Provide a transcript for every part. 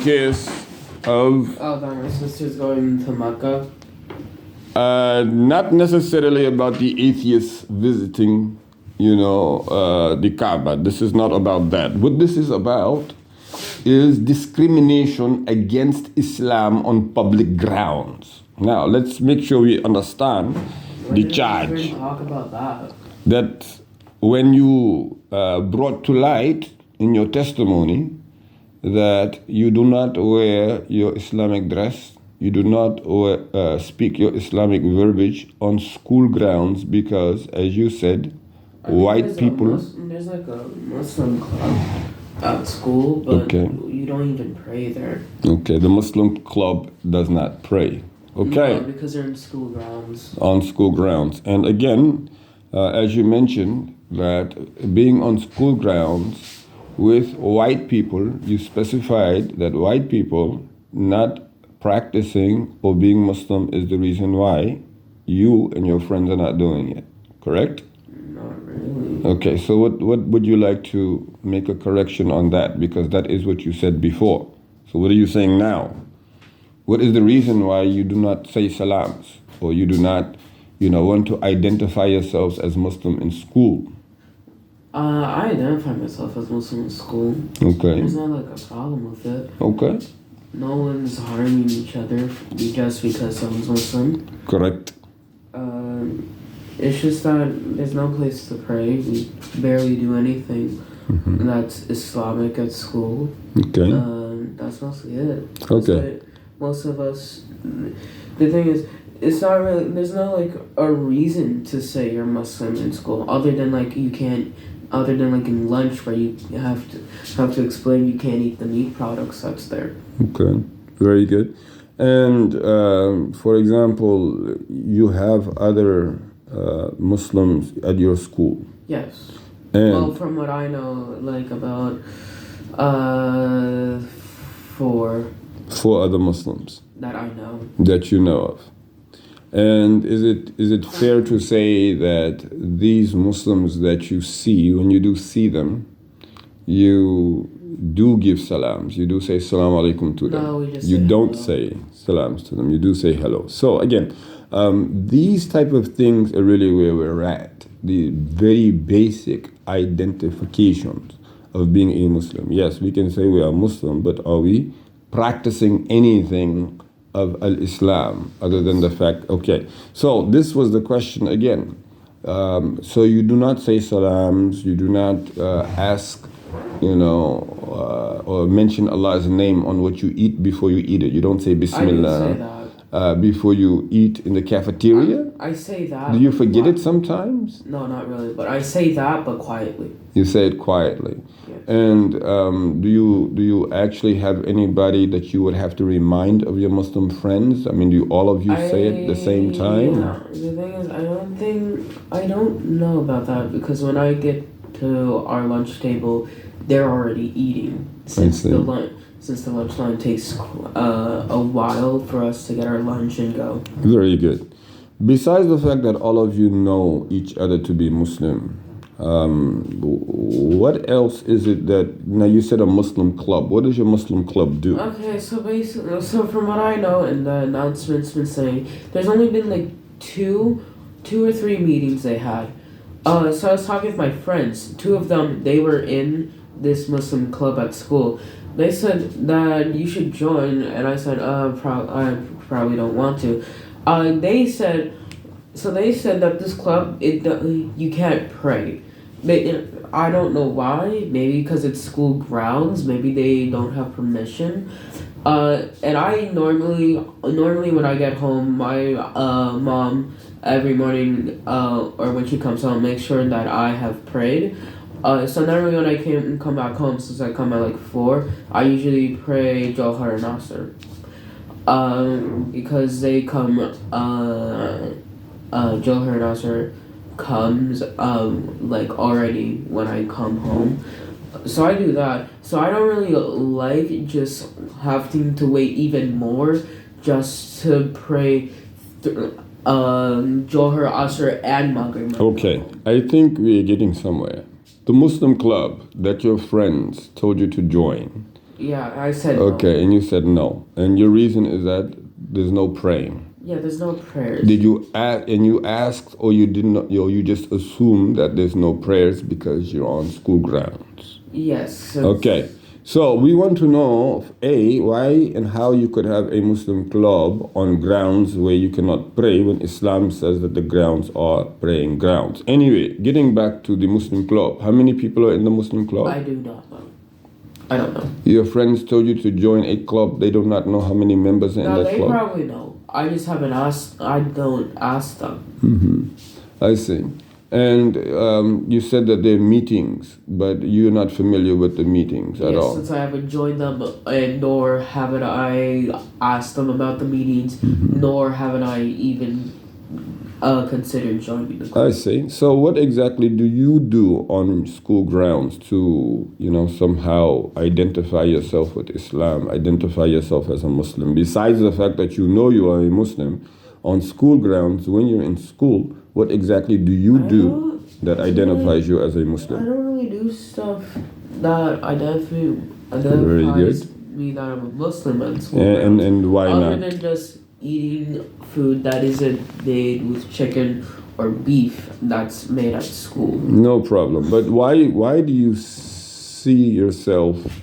case of that my sister's going to Mecca. not necessarily about the atheists visiting, the Kaaba. This is not about that. What this is about is discrimination against Islam on public grounds. Now, let's make sure we understand the charge. We're talk about that. That when you brought to light in your testimony that you do not wear your Islamic dress, you do not speak your Islamic verbiage on school grounds because, as you said, white people... There's like a Muslim club at school, but you don't even pray there. Okay, the Muslim club does not pray. Okay. No, because they're in school grounds. On school grounds. And again, as you mentioned, that being on school grounds with white people, you specified that white people not practicing or being Muslim is the reason why you and your friends are not doing it, correct? Not really. Okay, so what would you like to make a correction on that? Because that is what you said before. So what are you saying now? What is the reason why you do not say salams or you do not, want to identify yourselves as Muslim in school? I identify myself as Muslim in school. Okay. There's not like a problem with it. Okay. No one's harming each other just because someone's Muslim. Correct. It's just that there's no place to pray. We barely do anything that's Islamic at school. Okay. That's mostly it. Okay. Most of us, the thing is, it's not really, there's no like a reason to say you're Muslim in school other than like in lunch where you have to explain you can't eat the meat products that's there. Okay, very good. And for example, you have other Muslims at your school. Yes. And well, from what I know, like about 4 other Muslims that I know. that you know of. And is it fair to say that these Muslims that you see, when you do see them, you do give salams, you do say salam alaikum to them? No, we just you say don't hello. say salams to them, you do say hello. So again, these type of things are really where we're at. The very basic identifications of being a Muslim. Yes, we can say we are Muslim, but are we practicing anything of al-Islam other than the fact, okay. So this was the question again. So you do not say salams, you do not ask, or mention Allah's name on what you eat before you eat it. You don't say Bismillah. I do say that. Before you eat in the cafeteria? I say that. Do you forget it sometimes? No, not really, but I say that, but quietly. You say it quietly. Yes. And do you actually have anybody that you would have to remind of your Muslim friends? I mean, do all of you say it at the same time? Yeah. The thing is, I don't know about that because when I get to our lunch table, they're already eating since the lunch line takes a while for us to get our lunch and go. Very good. Besides the fact that all of you know each other to be Muslim, what else is it that, now you said a Muslim club. What does your Muslim club do? Okay, so basically, from what I know and the announcement's been saying, there's only been like two or three meetings they had. So I was talking with my friends. 2 of them, they were in this Muslim club at school. They said that you should join, and I said, I probably don't want to. They said that this club, you can't pray. I don't know why. Maybe because it's school grounds. Maybe they don't have permission. And I normally when I get home, my mom every morning or when she comes home makes sure that I have prayed. So normally when I come back home, since I come at like 4, I usually pray Johar and Nasr. Because they come, Johar and Nasr comes like already when I come home. So I do that. So I don't really like just having to wait even more just to pray Johar, Asr, and Maghrib. Okay, I think we are getting somewhere. The Muslim club that your friends told you to join, Yeah, I said no. Okay, and you said no. And your reason is that there's no praying. Yeah, there's no prayers. Did you ask, and you asked, or you did not, or you just assumed that there's no prayers because you're on school grounds? Yes. Okay. So we want to know, A, why and how you could have a Muslim club on grounds where you cannot pray when Islam says that the grounds are praying grounds. Anyway, getting back to the Muslim club, how many people are in the Muslim club? I do not know. I don't know. Your friends told you to join a club. They do not know how many members are in that club? No, they probably know. I just haven't asked. I don't ask them. I see. And you said that there are meetings, but you're not familiar with the meetings at all. Since I haven't joined them, and nor haven't I asked them about the meetings, nor haven't I even considered joining the club. I see. So what exactly do you do on school grounds to, somehow identify yourself with Islam, identify yourself as a Muslim? Besides the fact that you know you are a Muslim, on school grounds, when you're in school, what exactly do you do that identifies you as a Muslim? I don't really do stuff that identifies me that I'm a Muslim at school. And why not? Other than just eating food that isn't made with chicken or beef that's made at school. No problem. But why do you see yourself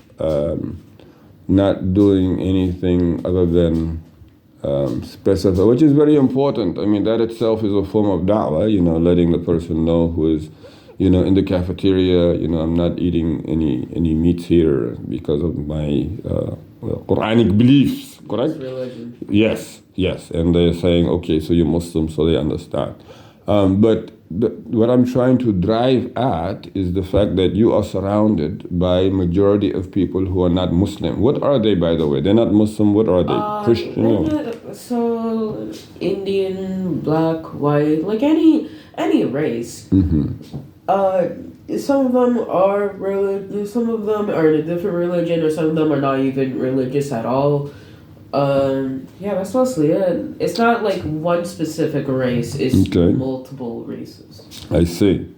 not doing anything other than specify, which is very important. I mean, that itself is a form of da'wah, letting the person know who is, in the cafeteria, I'm not eating any meats here because of my Quranic beliefs, correct? Religion. Yes. And they're saying, okay, so you're Muslim, so they understand. But what I'm trying to drive at is the fact that you are surrounded by majority of people who are not Muslim. What are they, by the way? They're not Muslim. What are they? Christian? So Indian, black, white, like any race. Some of them are religious. Some of them are in a different religion, or some of them are not even religious at all. That's mostly it. It's not like one specific race. It's multiple races. I see.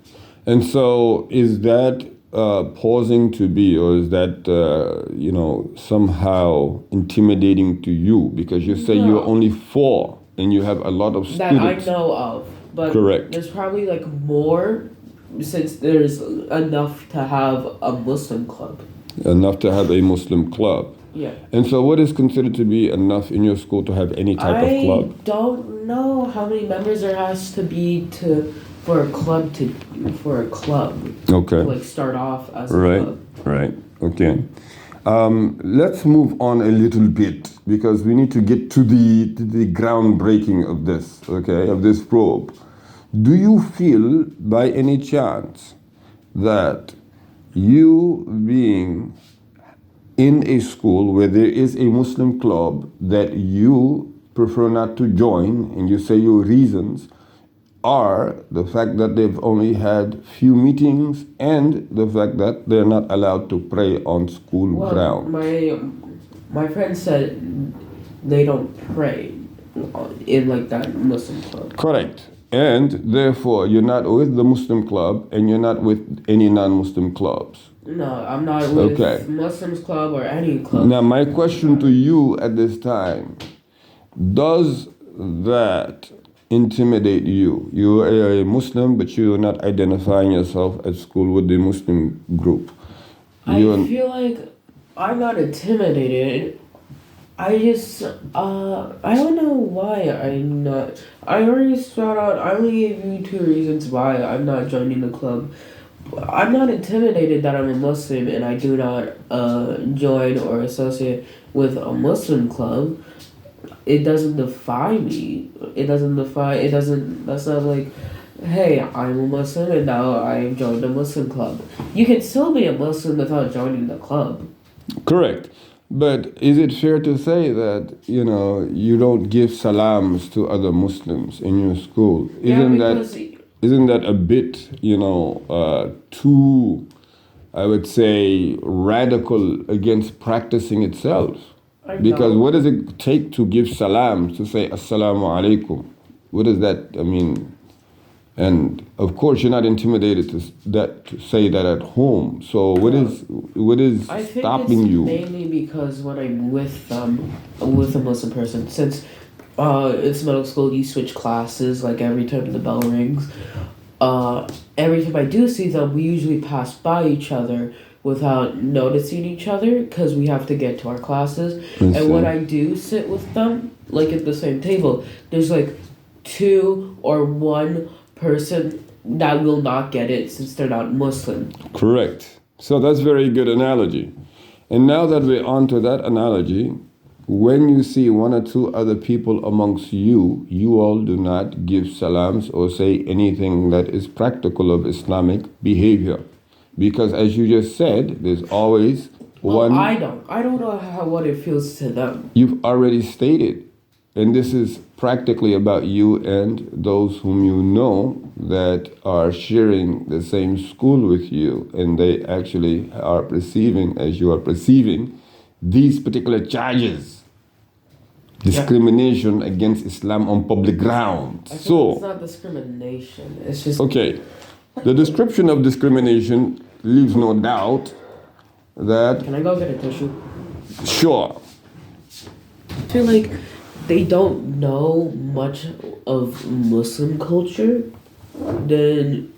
And so is that pausing to be, or is that, somehow intimidating to you? Because you say you're only 4 and you have a lot of students. That I know of. But correct. There's probably like more, since there's enough to have a Muslim club. Enough to have a Muslim club. Yeah. And so what is considered to be enough in your school to have any type of club? I don't know how many members there has to be for a club. Okay. To like start off as a club. Right. Okay. Let's move on a little bit because we need to get to the groundbreaking of this, of this probe. Do you feel by any chance that you being in a school where there is a Muslim club that you prefer not to join, and you say your reasons are the fact that they've only had few meetings and the fact that they're not allowed to pray on school grounds? My friend said they don't pray in like that Muslim club. Correct. And therefore, you're not with the Muslim club and you're not with any non-Muslim clubs. No, I'm not with Muslims club or any club. Now, my question to you at this time, does that intimidate you? You are a Muslim, but you are not identifying yourself at school with the Muslim group. I feel like I'm not intimidated. I just, I don't know why I'm not. I already I only gave you 2 reasons why I'm not joining the club. I'm not intimidated that I'm a Muslim and I do not join or associate with a Muslim club. It doesn't define me. That's not like, hey, I'm a Muslim and now I've joined a Muslim club. You can still be a Muslim without joining the club. Correct. But is it fair to say that, you don't give salams to other Muslims in your school? Isn't that a bit, too, I would say, radical against practicing itself? Because what does it take to give salams, to say assalamu alaikum? What does that, And of course, you're not intimidated to say that at home. So what is I think stopping it's you? mainly because when I'm with a Muslim person, since it's middle school, you switch classes like every time the bell rings. Every time I do see them, we usually pass by each other without noticing each other because we have to get to our classes. And when I do sit with them, like at the same table, there's like two or one person that will not get it since they're not Muslim. Correct. So that's very good analogy. And now that we're on to that analogy, when you see one or two other people amongst you, you all do not give salams or say anything that is practical of Islamic behavior. Because as you just said, there's always one. I don't know what it feels to them. You've already stated. And this is practically about you and those whom you know that are sharing the same school with you, and they actually are perceiving, as you are perceiving, these particular charges. Discrimination against Islam on public ground. So it's not discrimination. It's just okay. The description of discrimination leaves no doubt that. Can I go get a tissue? Sure. I feel like they don't know much of Muslim culture than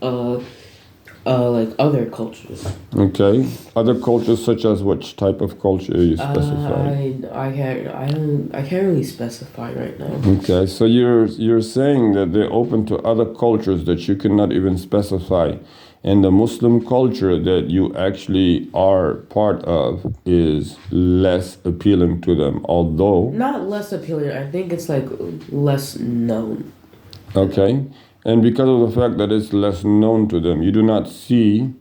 like other cultures. Okay. Other cultures such as which type of culture are you specifying? I can't really specify right now. Okay, so you're saying that they're open to other cultures that you cannot even specify. And the Muslim culture that you actually are part of is less appealing to them, although... Not less appealing, I think it's like less known. Okay, and because of the fact that it's less known to them, you do not see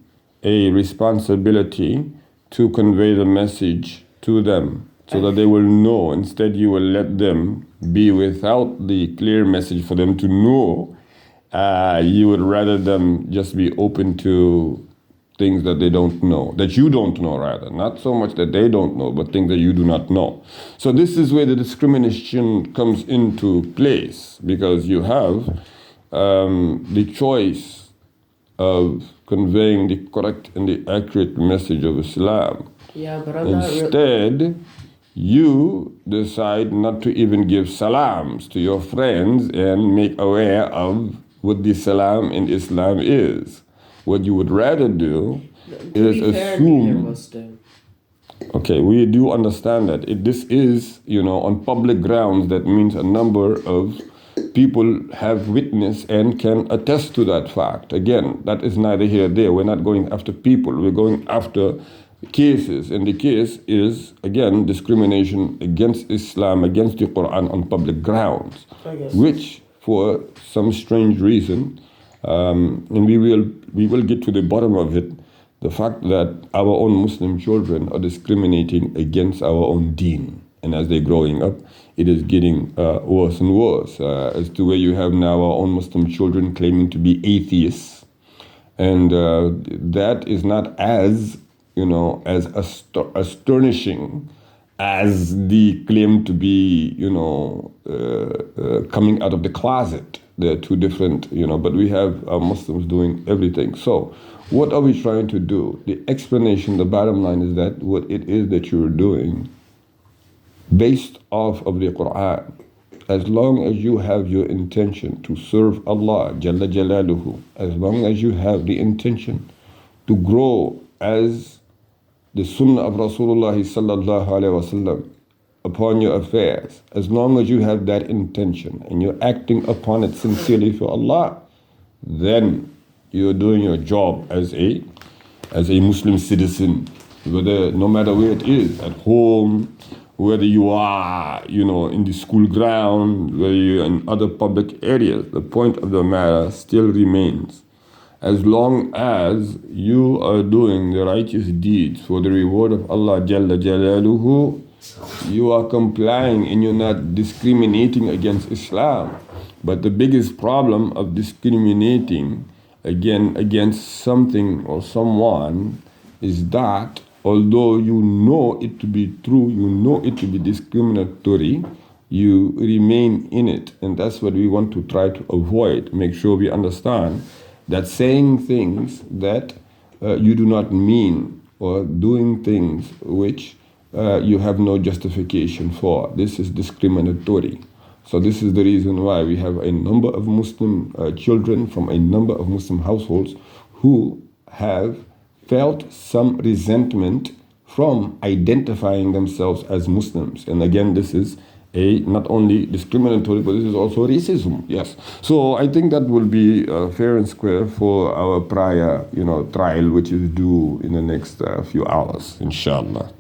a responsibility to convey the message to them so that they will know. Instead, you will let them be without the clear message for them to know. You would rather them just be open to things that they don't know, that you don't know rather. Not so much that they don't know, but things that you do not know. So this is where the discrimination comes into place, because you have the choice of conveying the correct and the accurate message of Islam. Yeah, but Instead, you decide not to even give salams to your friends and make aware of what the salam in Islam is. What you would rather do is assume. Okay, we do understand that. This is, on public grounds, that means a number of people have witnessed and can attest to that fact. Again, that is neither here nor there. We're not going after people. We're going after cases. And the case is, again, discrimination against Islam, against the Quran on public grounds, which, for some strange reason, and we will get to the bottom of it, the fact that our own Muslim children are discriminating against our own deen. And as they're growing up, it is getting worse and worse, as to where you have now our own Muslim children claiming to be atheists. And that is not as, as astonishing as the claim to be, coming out of the closet. They're two different, but we have Muslims doing everything. So what are we trying to do? The explanation, the bottom line is that what it is that you're doing, based off of the Quran, as long as you have your intention to serve Allah, Jalla Jalaluhu, as long as you have the intention to grow as the Sunnah of Rasulullah sallallahu alaihi wasallam upon your affairs, as long as you have that intention and you're acting upon it sincerely for Allah, then you're doing your job as a Muslim citizen, whether, no matter where it is, at home, whether you are, in the school ground, whether you're in other public areas. The point of the matter still remains. As long as you are doing the righteous deeds for the reward of Allah Jalla Jalaluhu, you are complying and you're not discriminating against Islam. But the biggest problem of discriminating against something or someone is that although you know it to be true, you know it to be discriminatory, you remain in it. And that's what we want to try to avoid. Make sure we understand that saying things that you do not mean, or doing things which you have no justification for. This is discriminatory. So this is the reason why we have a number of Muslim children from a number of Muslim households who have felt some resentment from identifying themselves as Muslims. And again, this is not only discriminatory, but this is also racism. Yes. So I think that will be fair and square for our prior, trial, which is due in the next few hours, inshallah.